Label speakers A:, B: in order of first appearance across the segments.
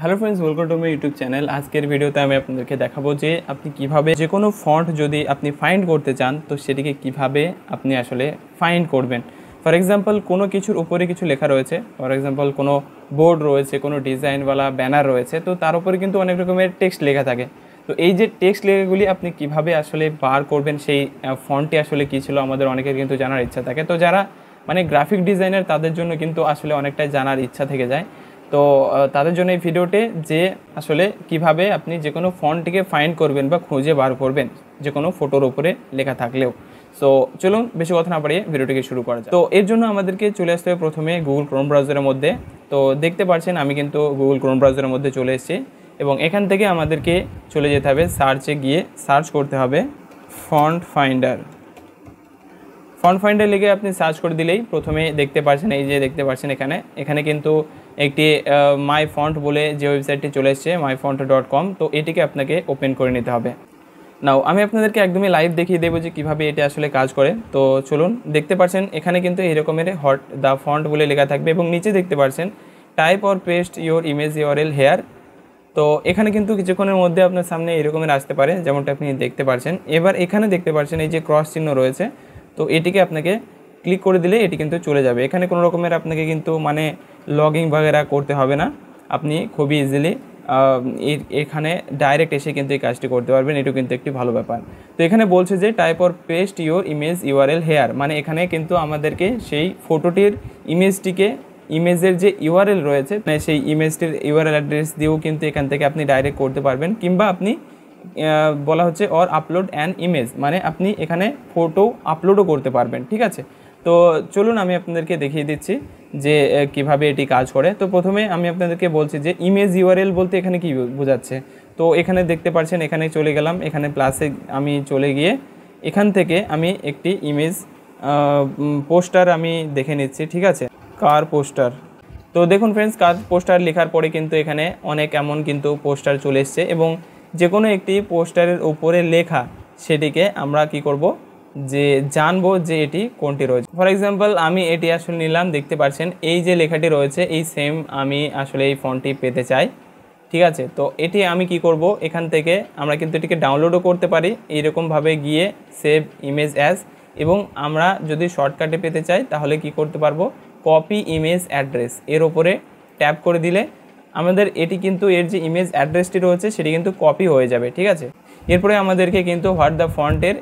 A: Hello friends, welcome to my YouTube channel. আজকের ভিডিওতে আমি আপনাদেরকে দেখাবো যে আপনি কিভাবে যে কোনো ফন্ট যদি আপনি ফাইন্ড করতে চান তো সেটিকে কিভাবে আপনি আসলে ফাইন্ড করবেন। ফর এক্সাম্পল, কোনো কিছুর উপরে কিছু লেখা রয়েছে, ফর এক্সাম্পল কোনো বোর্ড রয়েছে, কোনো ডিজাইনওয়ালা ব্যানার রয়েছে, তো তার উপরে কিন্তু অনেক রকমের টেক্সট লেখা থাকে। তো এই যে টেক্সট লেখাগুলি আপনি কিভাবে আসলে বার করবেন, সেই ফন্টটি আসলে কী ছিল আমাদের অনেকের কিন্তু জানার ইচ্ছা থাকে। তো যারা গ্রাফিক ডিজাইনার তাদের জন্য কিন্তু আসলে অনেকটাই জানার ইচ্ছা থেকে যায়। তো তাদের জন্য এই ভিডিওতে যে আসলে কিভাবে আপনি যে কোনো ফন্টটিকে ফাইন্ড করবেন বা খুঁজে বার করবেন যে কোনো ফটোর উপরে লেখা থাকলেও। সো চলুন বেশি কথা না বাড়িয়ে ভিডিওটিকে শুরু করা যায়। তো এর জন্য আমাদেরকে চলে আসতে হবে প্রথমে গুগল ক্রোম ব্রাউজারের মধ্যে। তো দেখতে পাচ্ছেন আমি কিন্তু গুগল ক্রোম ব্রাউজারের মধ্যে চলে এসেছি এবং এখান থেকে আমাদেরকে চলে যেতে হবে সার্চে, গিয়ে সার্চ করতে হবে ফন্ট ফাইন্ডার। ফন্ট ফাইন্ডার লিখে আপনি সার্চ করে দিলেই প্রথমে দেখতে পাচ্ছেন, এই যে দেখতে পাচ্ছেন এখানে কিন্তু একটি মাই ফন্ট বলে যে ওয়েবসাইটটি চলে এসেছে myfont.com। তো এটিকে আপনাকে ওপেন করে নিতে হবে। নাও আমি আপনাদেরকে একদমই লাইভ দেখিয়ে দেবো যে কীভাবে এটা আসলে কাজ করে। তো চলুন, দেখতে পাচ্ছেন এখানে কিন্তু এই রকমের হট দ্য ফন্ট বলে লেখা থাকবে এবং নিচে দেখতে পাচ্ছেন type or paste your image URL here. তো এখানে কিন্তু কিছুক্ষণের মধ্যে আপনার সামনে এরকমের আসতে পারে, যেমনটা আপনি দেখতে পাচ্ছেন। এবার এখানে দেখতে পাচ্ছেন এই যে ক্রস চিহ্ন রয়েছে, তো এটিকে আপনাকে ক্লিক করে দিলে এটি কিন্তু চলে যাবে। এখানে কোনো রকমের আপনাকে কিন্তু লগইন বাগেরা করতে হবে না, আপনি খুবই ইজিলি এখানে ডাইরেক্ট এসে কিন্তু এই কাজটি করতে পারবেন। এটাও কিন্তু একটি ভালো ব্যাপার। তো এখানে বলছে যে type or paste your image URL here, এখানে কিন্তু আমাদেরকে সেই ফটোটির ইমেজের যে ইউআরএল রয়েছে সেই ইমেজটির ইউআরএল অ্যাড্রেস দিয়েও কিন্তু এখান থেকে আপনি ডাইরেক্ট করতে পারবেন, কিংবা আপনি বলা হচ্ছে অর আপলোড অ্যান ইমেজ, আপনি এখানে ফটো আপলোডও করতে পারবেন। ঠিক আছে, তো চলুন আমি আপনাদেরকে দেখিয়ে দিচ্ছি যে কিভাবে এটি কাজ করে। তো প্রথমে আমি আপনাদেরকে বলছি যে ইমেজ ইউআরএল বলতে এখানে কি বোঝাচ্ছে। তো এখানে দেখতে পাচ্ছেন, এখানে চলে গেলাম, এখানে প্লাসে আমি চলে গিয়ে এখান থেকে আমি একটি ইমেজ পোস্টার আমি দেখে নিচ্ছি। ঠিক আছে, কার পোস্টার। তো দেখুন ফ্রেন্ডস, কার পোস্টার লেখার পরে কিন্তু এখানে অনেক এমন কিন্তু পোস্টার চলে এসছে এবং যে কোনো একটি পোস্টারের উপরে লেখা সেটিকে আমরা কি করব যে জানবো যে এটি কোনটি রয়েছে। ফর এক্সাম্পল আমি এটি আসলে নিলাম, দেখতে পাচ্ছেন এই যে লেখাটি রয়েছে এই সেম আমি আসলে এই ফন্টটি পেতে চাই। ঠিক আছে, তো এটি আমি কি করব, এখান থেকে আমরা কিন্তু এটিকে ডাউনলোডও করতে পারি এইরকমভাবে গিয়ে সেভ ইমেজ অ্যাজ, এবং আমরা যদি শর্টকাটে পেতে চাই তাহলে কি করতে পারবো, কপি ইমেজ অ্যাড্রেস এর ওপরে ট্যাপ করে দিলে আমাদের এটি কিন্তু এর যে ইমেজ অ্যাড্রেসটি রয়েছে সেটি কিন্তু কপি হয়ে যাবে। ঠিক আছে, এরপরে আমাদেরকে কিন্তু হোয়াট দ্য ফন্টের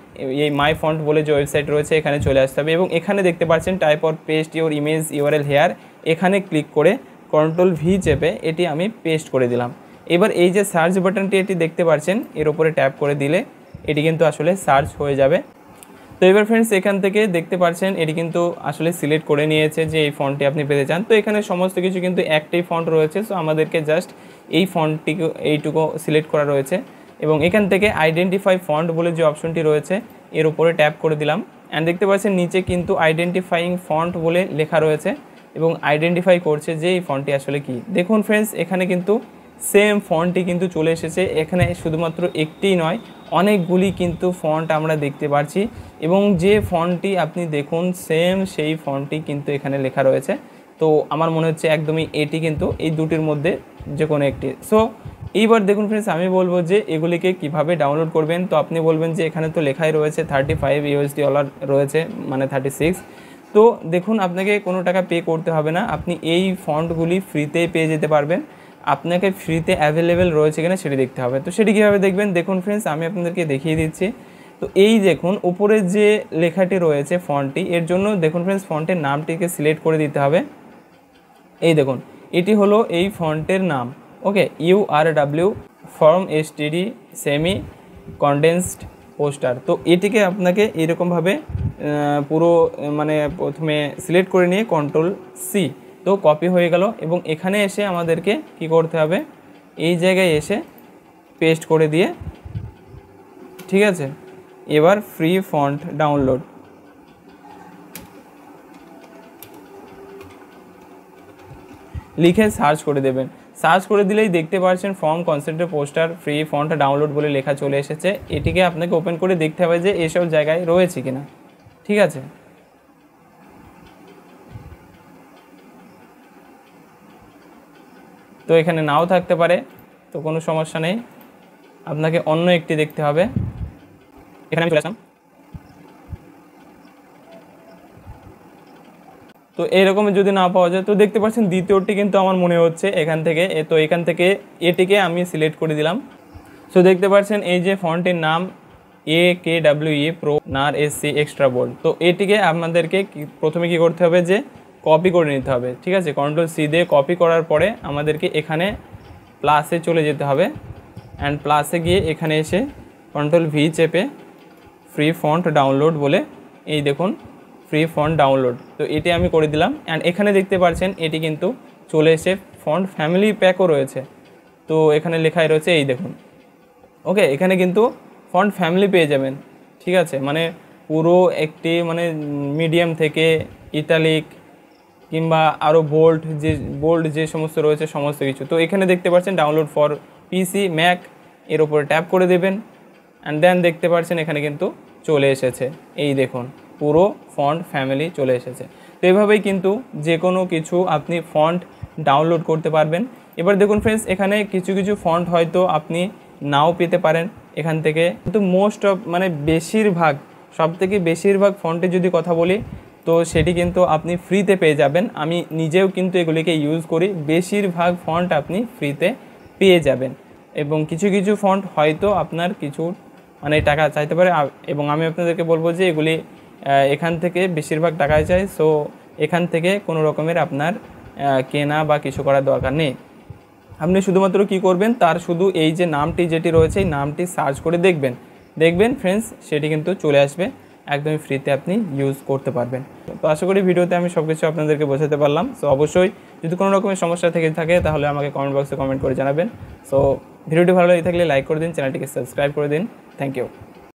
A: এই মাই ফন্ট বলে যে ওয়েবসাইট রয়েছে এখানে চলে আসতে হবে এবং এখানে দেখতে পাচ্ছেন type or paste your image URL here, এখানে ক্লিক করে কন্ট্রোল ভি চেপে এটি আমি পেস্ট করে দিলাম। এবার এই যে সার্চ বাটনটি এটি দেখতে পাচ্ছেন, এর উপরে ট্যাপ করে দিলে এটি কিন্তু আসলে সার্চ হয়ে যাবে। তো এবার ফ্রেন্ডস এখান থেকে দেখতে পাচ্ছেন এটি কিন্তু আসলে সিলেক্ট করে নিয়েছে যে এই ফন্টটি আপনি পেতে চান। তো এখানে সমস্ত কিছু কিন্তু একটাই ফন্ট রয়েছে, সো আমাদেরকে জাস্ট এই ফন্টটিকে এইটুকু সিলেক্ট করা রয়েছে এবং এখান থেকে আইডেন্টিফাই ফন্ট বলে যে অপশনটি রয়েছে এর উপরে ট্যাপ করে দিলাম। অ্যান্ড দেখতে পাচ্ছেন নিচে কিন্তু আইডেন্টিফাইং ফন্ট বলে লেখা রয়েছে এবং আইডেন্টিফাই করছে যে এই ফন্টটি আসলে কি। দেখুন ফ্রেন্ডস, এখানে কিন্তু সেম ফন্টটি কিন্তু চলে এসেছে। এখানে শুধুমাত্র একটিই নয়, অনেকগুলি কিন্তু ফন্ট আমরা দেখতে পাচ্ছি এবং যে ফন্টটি আপনি দেখুন সেম সেই ফন্টটি কিন্তু এখানে লেখা রয়েছে। তো আমার মনে হচ্ছে একদমই এটি কিন্তু এই দুটির মধ্যে যে কোনো একটি। সো এইবার দেখুন ফ্রেন্ডস, আমি বলবো যে এগুলিকে কিভাবে ডাউনলোড করবেন। তো আপনি বলবেন যে এখানে তো লেখাই রয়েছে $35 রয়েছে, 36। তো দেখুন আপনাকে কোনো টাকা পে করতে হবে না, আপনি এই ফন্টগুলি ফ্রিতে পেয়ে যেতে পারবেন। আপনাকে ফ্রিতে অ্যাভেলেবেল রয়েছে কিনা সেটি দেখতে হবে। তো সেটি কীভাবে দেখবেন, দেখুন ফ্রেন্ডস আমি আপনাদেরকে দেখিয়ে দিচ্ছি। তো এই দেখুন উপরে যে লেখাটি রয়েছে ফন্টটি, এর জন্য দেখুন ফ্রেন্ডস ফন্টের নামটিকে সিলেক্ট করে দিতে হবে। এই দেখুন এটি হলো এই ফন্টের নাম, ওকে, URW form STD semi condensed poster. তো এটিকে আপনাকে এরকমভাবে পুরো প্রথমে সিলেক্ট করে নিয়ে কন্ট্রোল সি, তো কপি হয়ে গেল এবং এখানে এসে আমাদেরকে কি করতে হবে, এই জায়গায় এসে পেস্ট করে দিয়ে, ঠিক আছে, এবার ফ্রি ফন্ট ডাউনলোড লিখে সার্চ করে দেবেন। সার্চ করে দিলেই দেখতে পাচ্ছেন ফর্ম কনসেপ্টের পোস্টার ফ্রি ফন্ট ডাউনলোড বলে লেখা চলে এসেছে। এটিকে আপনাকে ওপেন করে দেখতে হবে যে এসব জায়গায় রয়েছে কিনা। ঠিক আছে, তো এখানে নাও থাকতে পারে, তো কোনো সমস্যা নেই, আপনাকে অন্য একটি দেখতে হবে। এখানে আমি চলে আসলাম। তো এইরকম যদি না পাওয়া যায়, তো দেখতে পাচ্ছেন দ্বিতীয়টি কিন্তু আমার মনে হচ্ছে এখান থেকে, তো এখান থেকে এটিকে আমি সিলেক্ট করে দিলাম। সো দেখতে পাচ্ছেন এই যে ফন্টের নাম AKWE প্রো নার SC এক্সট্রা বোল্ড। তো এটিকে আপনাদেরকে প্রথমে কি করতে হবে, যে কপি করে নিতে হবে, ঠিক আছে। Ctrl+C দিয়ে কপি করার পরে আমাদেরকে এখানে প্লাসে চলে যেতে হবে, অ্যান্ড প্লাসে গিয়ে এখানে এসে Ctrl+V চেপে ফ্রি ফন্ট ডাউনলোড বলে, এই দেখুন ফ্রি ফন্ট ডাউনলোড, তো এটি আমি করে দিলাম। অ্যান্ড এখানে দেখতে পাচ্ছেন এটি কিন্তু চলে এসে ফন্ট ফ্যামিলি প্যাকও রয়েছে, তো এখানে লেখাই রয়েছে, এই দেখুন। ওকে, এখানে কিন্তু ফন্ট ফ্যামিলি পেয়ে যাবেন, ঠিক আছে, মানে পুরো একটি মানে মিডিয়াম থেকে ইটালিক কিংবা আরও বোল্ড যে সমস্ত রয়েছে সমস্ত কিছু। তো এখানে দেখতে পাচ্ছেন ডাউনলোড ফর PC ম্যাক, এর উপরে ট্যাপ করে দেবেন, অ্যান্ড দেন দেখতে পাচ্ছেন এখানে কিন্তু চলে এসেছে, এই দেখুন পুরো ফন্ট ফ্যামিলি চলে এসেছে। তো এইভাবেই কিন্তু যে কোনো কিছু আপনি ফন্ট ডাউনলোড করতে পারবেন। এবার দেখুন ফ্রেন্ডস, এখানে কিছু কিছু ফন্ট হয়তো আপনি নাও পেতে পারেন এখান থেকে, কিন্তু মোস্ট অফ মানে বেশিরভাগ ফন্টে যদি কথা বলি, তো সেটি কিন্তু আপনি ফ্রিতে পেয়ে যাবেন। আমি নিজেও কিন্তু এগুলিকে ইউজ করি, বেশিরভাগ ফন্ট আপনি ফ্রিতে পেয়ে যাবেন। এবং কিছু কিছু ফন্ট হয়তো আপনার কিছু মানে টাকা চাইতে পারে, এবং আমি আপনাদেরকে বলবো যে এগুলি এখান থেকে বেশিরভাগ টাকায় চাই। সো এখান থেকে কোনো রকমের আপনার কেনা বা কিছু করার দরকার নেই। আপনি শুধুমাত্র কি করবেন, তার শুধু এই যে নামটি যেটি রয়েছে, এই নামটি সার্চ করে দেখবেন ফ্রেন্ডস, সেটি কিন্তু চলে আসবে, একদমই ফ্রিতে আপনি ইউজ করতে পারবেন। তো আশা করি ভিডিওতে আমি সব কিছু আপনাদেরকে বোঝাতে পারলাম। সো অবশ্যই যদি কোনো রকমের সমস্যা থেকে থাকে তাহলে আমাকে কমেন্ট বক্সে কমেন্ট করে জানাবেন। সো ভিডিওটি ভালো লেগে থাকলে লাইক করে দিন, চ্যানেলটিকে সাবস্ক্রাইব করে দিন। Thank you.